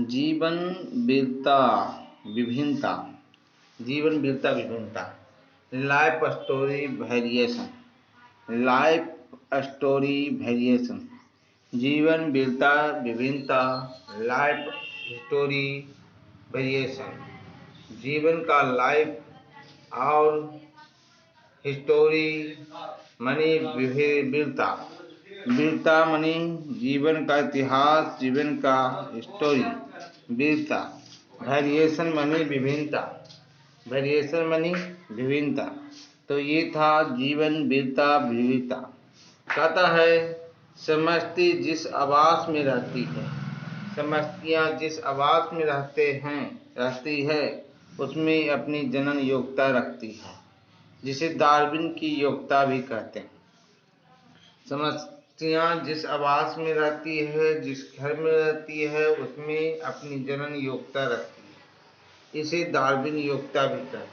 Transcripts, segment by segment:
जीवन वीरता विभिन्नता। जीवन वीरता विभिन्नता। Life story variation. Life story variation. जीवन वीरता विभिन्नता। Life story variation. जीवन का लाइफ और हिस्टोरी मनी वीरता। वीरता मनी जीवन का इतिहास, जीवन का स्टोरी। वीरता। वेरिएशन मनी विभिन्नता। वेरिएशन मनी विभिन्नता। तो ये था जीवन वीरता विविधता। कहता है समष्टि जिस आवास में रहती है, समष्टियाँ जिस आवास में रहती है उसमें अपनी जनन योग्यता रखती है, जिसे डार्विन की योग्यता भी कहते हैं। समष्टियाँ जिस आवास में रहती है, जिस घर में रहती है उसमें अपनी जनन योग्यता रखती है, इसे डार्विन योग्यता भी कहते हैं,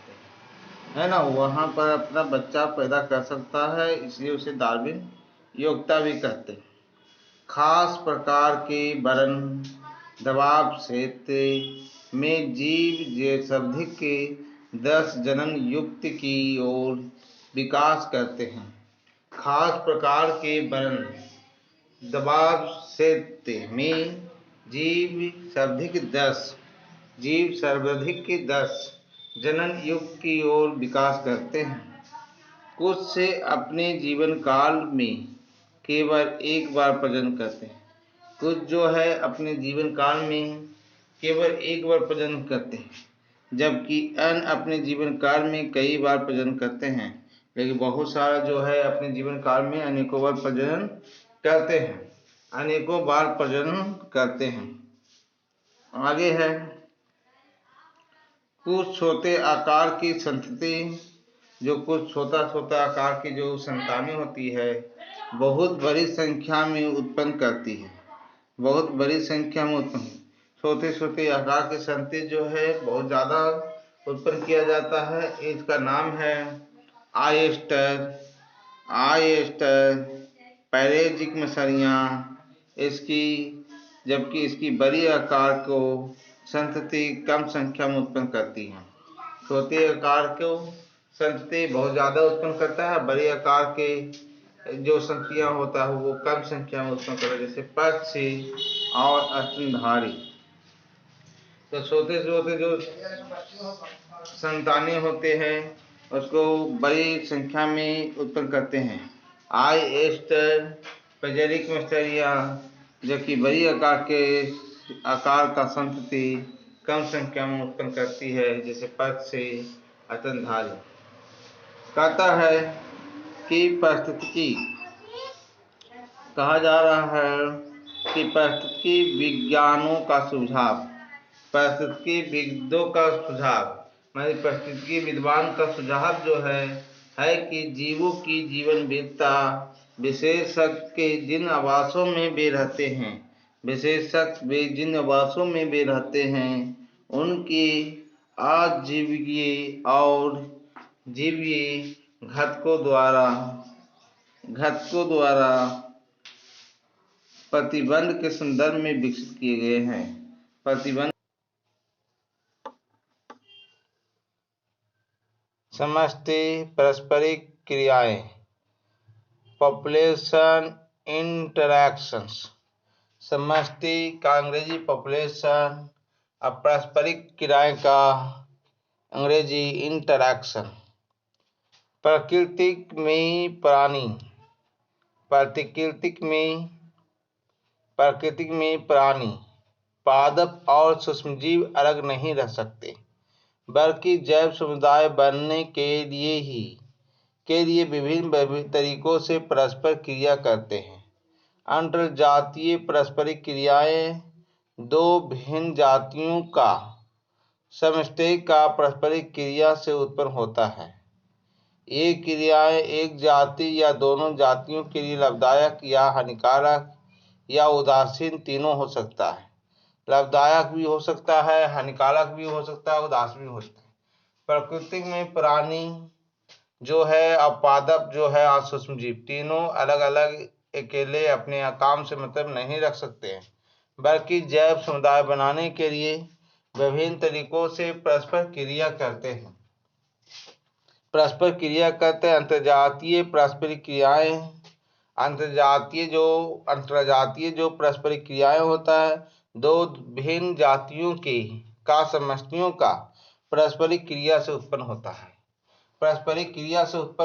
है ना। वहाँ पर अपना बच्चा पैदा कर सकता है, इसलिए उसे डार्विन योग्यता भी कहते हैं। खास प्रकार के वर्ण दबाव क्षेत्र में जीव सर्वाधिक के 10 जनन युक्ति की ओर विकास करते हैं। खास प्रकार के वर्ण दबाव क्षेत्र में जीव सर्वाधिक 10 जनन युक्त की ओर विकास करते हैं। कुछ से अपने जीवन काल में केवल एक बार प्रजनन करते हैं। कुछ जो है अपने जीवन काल में केवल एक बार प्रजनन करते हैं, जबकि अन्य अपने जीवन काल में कई बार प्रजनन करते हैं। लेकिन बहुत सारा जो है अपने जीवन काल में अनेकों बार प्रजनन करते हैं, अनेकों बार प्रजनन करते हैं। आगे है कुछ छोटे आकार की संतति, जो कुछ छोटा आकार की जो संतानें होती है बहुत बड़ी संख्या में उत्पन्न करती है। बहुत बड़ी संख्या में उत्पन्न छोटे आकार की संतति जो है बहुत ज़्यादा उत्पन्न किया जाता है। इसका नाम है आयस्टर पैरेजिक मछलियाँ। जबकि इसकी बड़ी आकार को संतति कम संख्या में उत्पन्न करती हैं। छोटे आकार को संतति बहुत ज़्यादा उत्पन्न करता है, बड़े आकार के जो संततियाँ होता है वो कम संख्या में उत्पन्न करता है, जैसे पक्षी और स्तनधारी। तो छोटे जो संतानें होते हैं उसको बड़ी संख्या में उत्पन्न करते हैं। आयस्टर पैरेजिक मछलियाँ, जबकि बड़ी आकार का संतति कम संख्या में उत्पन्न करती है, जैसे पक्षी स्तनधारी। कहता है कि पारिस्थितिकी कहा जा रहा है कि पारिस्थितिकी विज्ञानों का सुझाव, पारिस्थितिकीविदों का सुझाव माने पारिस्थितिकी विद्वान का सुझाव जो है कि जीवों की जीवन वीरता विशेषज्ञ के जिन आवासों में वे रहते हैं उनकी आजीविकीय और जीवीय घटकों द्वारा प्रतिबंध के संदर्भ में विकसित किए गए हैं। प्रतिबंध समष्टि पारस्परिक क्रियाएं, पॉपुलेशन इंटरैक्शंस। समष्टि का अंग्रेजी पॉपुलेशन और पारस्परिक क्रियाएं का अंग्रेजी इंटरैक्शन। प्राकृतिक में प्राणी पादप और सूक्ष्मजीव अलग नहीं रह सकते, बल्कि जैव समुदाय बनने के लिए विभिन्न तरीकों से परस्पर क्रिया करते हैं। अंतरजातीय पारस्परिक क्रियाएं दो भिन्न जातियों का समष्टि का पारस्परिक क्रिया से उत्पन्न होता है। ये क्रियाएं एक जाति या दोनों जातियों के लिए लाभदायक या हानिकारक या उदासीन तीनों हो सकता है। लाभदायक भी हो सकता है, हानिकारक भी हो सकता है, उदासीन भी हो सकता है। प्रकृति में प्राणी जो है और पादप जो है और सूक्ष्मजीव तीनों अलग अलग अकेले अपने काम से मतलब नहीं रख सकते हैं, बल्कि जैव समुदाय बनाने के लिए विभिन्न तरीकों से परस्पर क्रिया करते हैं। अंतर्जातीय पारस्परिक क्रियाएं। अंतरजातीय जो पारस्परिक क्रियाएं होता है, दो भिन्न जातियों के का समष्टियों का पारस्परिक क्रिया से उत्पन्न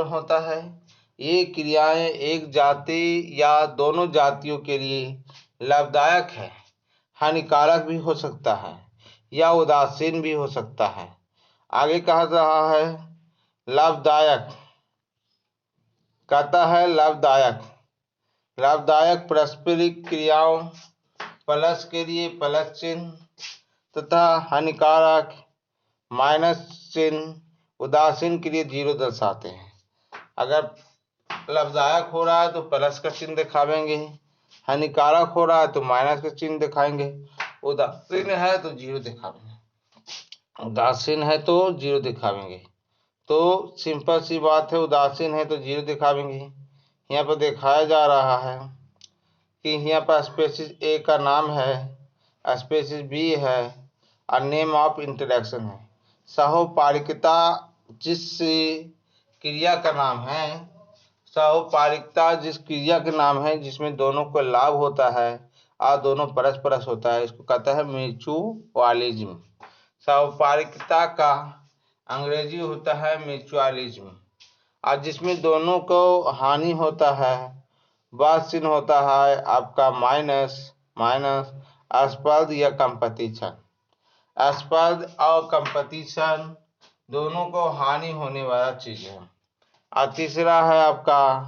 होता है। ये क्रियाएं एक जाति या दोनों जातियों के लिए लाभदायक है, हानिकारक भी हो सकता है या उदासीन भी हो सकता है। आगे कहा रहा है लाभदायक। कहता है लाभदायक पारस्परिक क्रियाओं प्लस के लिए प्लस चिन्ह तथा हानिकारक माइनस चिन्ह, उदासीन के लिए 0 दर्शाते हैं। अगर लाभदायक हो रहा है तो प्लस का चिन्ह दिखावेंगे, हानिकारक हो रहा है तो माइनस का चिन्ह दिखाएंगे, उदासीन है तो 0 दिखावेंगे। तो सिंपल सी बात है, उदासीन है तो 0 दिखावेंगे। यहाँ पर दिखाया जा रहा है कि यहाँ पर स्पीशीज ए का नाम है, स्पीशीज बी है और नेम ऑफ इंटरेक्शन है। सहोपारिकता जिस क्रिया का नाम है जिसमें दोनों को लाभ होता है और दोनों परस्पर होता है, इसको कहता है म्यूचुअलिज्म। सहोपारिकता का अंग्रेजी होता है म्यूचुअलिज्म। और जिसमें दोनों को हानि होता है वह चिन्ह होता है आपका माइनस स्पर्ध या कंपटीशन। स्पर्ध और कंपटीशन दोनों को हानि होने वाला चीज है। और तीसरा है आपका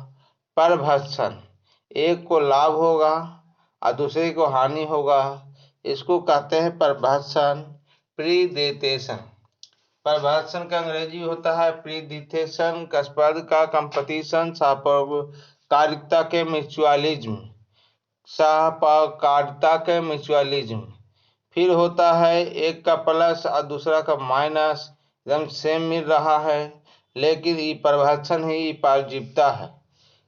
परभक्षण, एक को लाभ होगा और दूसरे को हानि होगा, इसको कहते हैं परभक्षण, प्रीडेटेशन। परभक्षण का अंग्रेजी होता है प्रीडेटेशन, स्पर्ध का कंपटीशन, सहकारिता के म्यूचुअलिज्म। फिर होता है एक का प्लस और दूसरा का माइनस, एकदम सेम मिल रहा है, लेकिन ये परभक्षण ही पराजीविता है।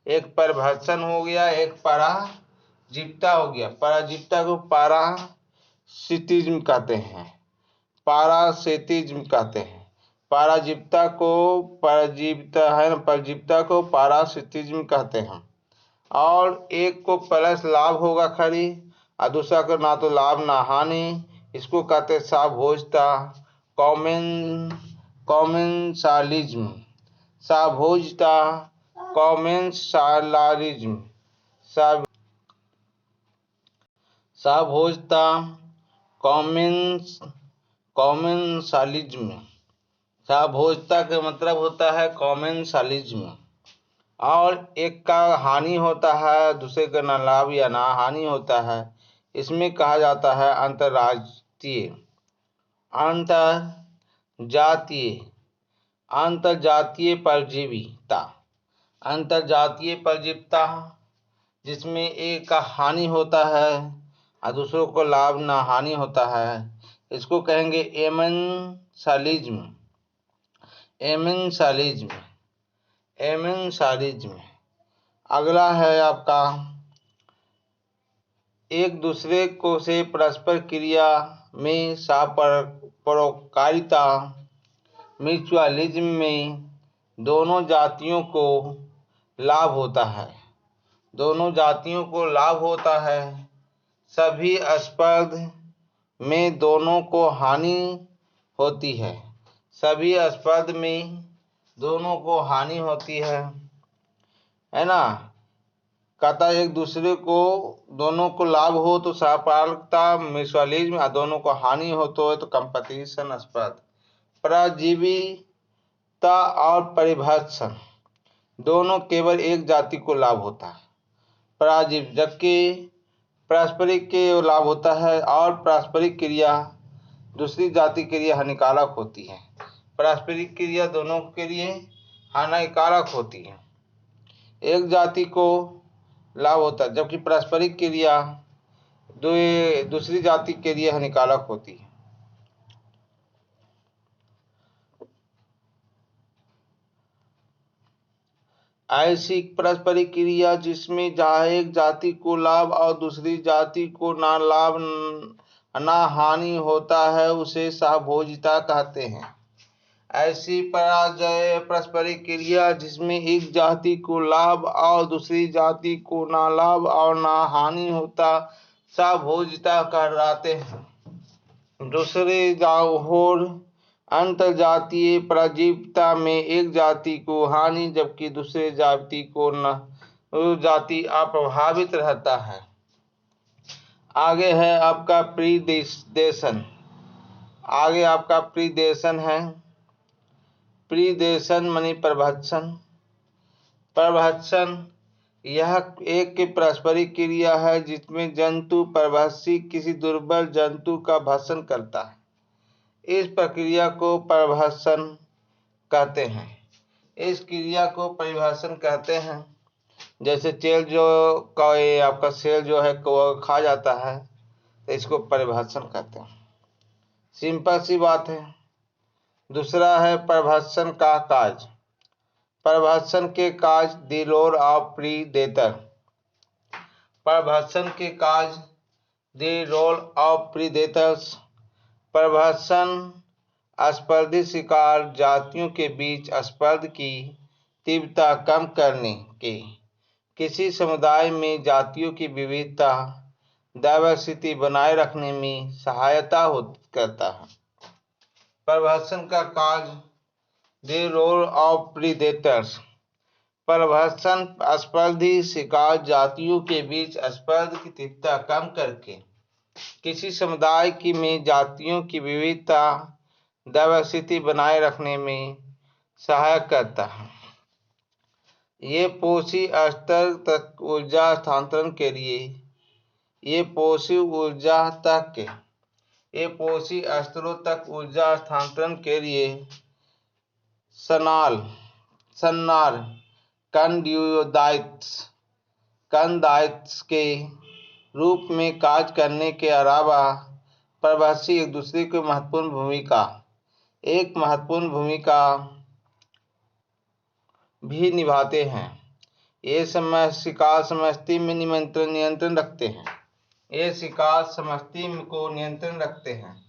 एक परभक्षण हो गया, एक पराजीविता हो गया। पराजीविता को पारासिटिज्म कहते हैं। पराजीविता को पारासिटिज्म कहते हैं। और एक को प्लस लाभ होगा खरी और दूसरा को ना तो लाभ ना हानि, इसको कहते हैं साभोजता, कॉमेंसालिज्म। साभोजता का मतलब होता है कॉमेंसालिज्म। और एक का हानि होता है, दूसरे का ना लाभ या ना हानि होता है, इसमें कहा जाता है अंतरजातीय परजीविता, जिसमें एक का हानि होता है और दूसरों को लाभ ना हानि होता है, इसको कहेंगे एमेंसालिज्म। अगला है आपका एक दूसरे को से परस्पर क्रिया में परोपकारिता। म्यूचुअलिज्म में दोनों जातियों को लाभ होता है, सभी स्पर्ध में दोनों को हानि होती है। है ना। कहता है एक दूसरे को दोनों को लाभ हो तो सहपारकता म्यूचुअलिज्म, और दोनों को हानि हो तो कंपटीशन स्पर्ध। पराजीविता और परिभक्षण दोनों केवल एक जाति को लाभ होता है, पराजीव, जबकि पारस्परिक के लाभ होता है और पारस्परिक क्रिया दूसरी जाति के लिए हानिकारक होती है। पारस्परिक क्रिया दोनों के लिए हानिकारक होती है, एक जाति को लाभ होता है, जबकि पारस्परिक क्रिया दूसरी जाति के लिए हानिकारक होती है। ऐसी पारस्परिक क्रिया जिसमें जहाँ एक जाति को लाभ और दूसरी जाति को ना लाभ ना हानि होता है उसे सहभोजिता कहते हैं। ऐसी पराजय पारस्परिक क्रिया जिसमें एक जाति को लाभ और दूसरी जाति को ना लाभ और ना हानि होता सहभोजिता कहलाते हैं। दूसरे और अंतरजातीय परजीविता में एक जाति को हानि जबकि दूसरे जाति को न जाति अप्रभावित रहता है। आगे है आपका प्रीडेशन। आगे आपका प्रीडेशन है। प्रीडेशन मानी प्रभक्षण। प्रभक्षण यह एक पारस्परिक क्रिया है जिसमें जंतु परभक्षी किसी दुर्बल जंतु का भक्षण करता है। इस प्रक्रिया को प्रभक्षण कहते हैं। इस क्रिया को परिभाषण कहते हैं। जैसे चेल जो आपका सेल जो है वो खा जाता है तो इसको परिभाषण कहते हैं। सिंपल सी बात है। दूसरा है प्रभक्षण का काज। प्रभक्षण के काज द रोल ऑफ प्रीडेटर। प्रभक्षण के काज द रोल ऑफ प्रीडेटर्स। प्रभक्षण स्पर्धी शिकार जातियों के बीच स्पर्ध की तीव्रता कम करने के, किसी समुदाय में जातियों की विविधता डायवर्सिटी बनाए रखने में सहायता करता है। प्रभक्षण का काज द रोल ऑफ प्रीडेटर्स। प्रभक्षण स्पर्धी शिकार जातियों के बीच स्पर्ध की तीव्रता कम करके किसी समुदाय में जातियों की विविधता डायवर्सिटी बनाए रखने में सहायक करता है। ये पोषी स्तर तक ऊर्जा हस्तांतरण के लिए पोषी स्तरों तक ऊर्जा हस्तांतरण के लिए सन्नार कंदाइट्स के रूप में कार्य करने के अलावा प्रवासी एक दूसरे की महत्वपूर्ण भूमिका भी निभाते हैं। ये शिकार समष्टि में नियंत्रण रखते हैं। ये शिकार समष्टि को नियंत्रण रखते हैं।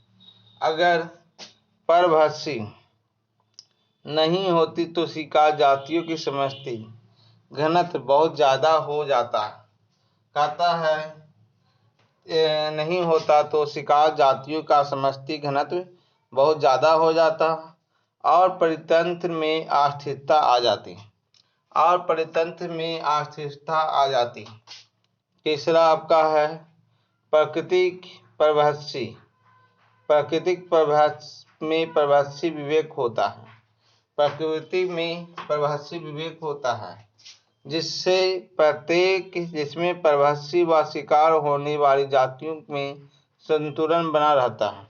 अगर परभक्षी नहीं होती तो शिकार जातियों की समष्टि घनत्व बहुत ज़्यादा हो जाता। कहता है नहीं होता तो शिकार जातियों का समष्टि घनत्व बहुत ज़्यादा हो जाता और परितंत्र में अस्थिरता आ जाती। तीसरा आपका है प्राकृतिक परभक्षी। प्राकृतिक में परभक्षी विवेक होता है। प्रकृति में परभक्षी विवेक होता है जिसमें परभक्षी व शिकार होने वाली जातियों में संतुलन बना रहता है।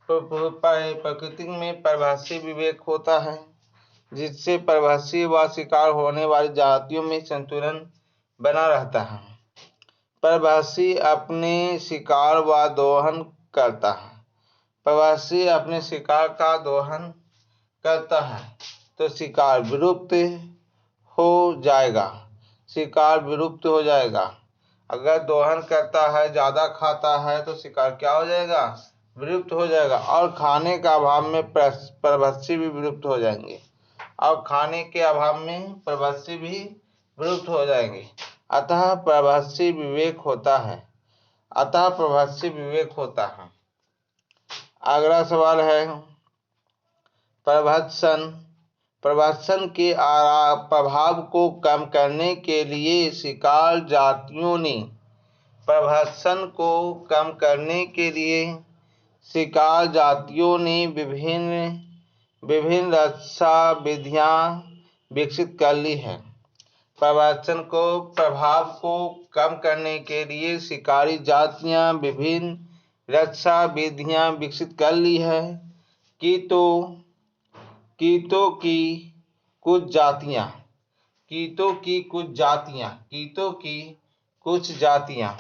प्रकृति में परभक्षी विवेक होता है जिससे परभक्षी व शिकार होने वाली जातियों में संतुलन बना रहता है। परभक्षी अपने शिकार व दोहन करता है। परभक्षी अपने शिकार का दोहन करता है तो शिकार विलुप्त हो जाएगा। अगर दोहन करता है, ज़्यादा खाता है तो शिकार क्या हो जाएगा? विलुप्त हो जाएगा। और खाने के अभाव में परभक्षी भी विलुप्त हो जाएंगे। अतः प्रभक्षी विवेक होता है। अगला सवाल है प्रभक्षण के प्रभाव को कम करने के लिए शिकार जातियों ने विभिन्न रक्षा विधियां विकसित कर ली है। प्रभक्षण को प्रभाव को कम करने के लिए शिकारी जातियां विभिन्न रक्षा विधियां विकसित कर ली है। कीटों की कुछ जातियां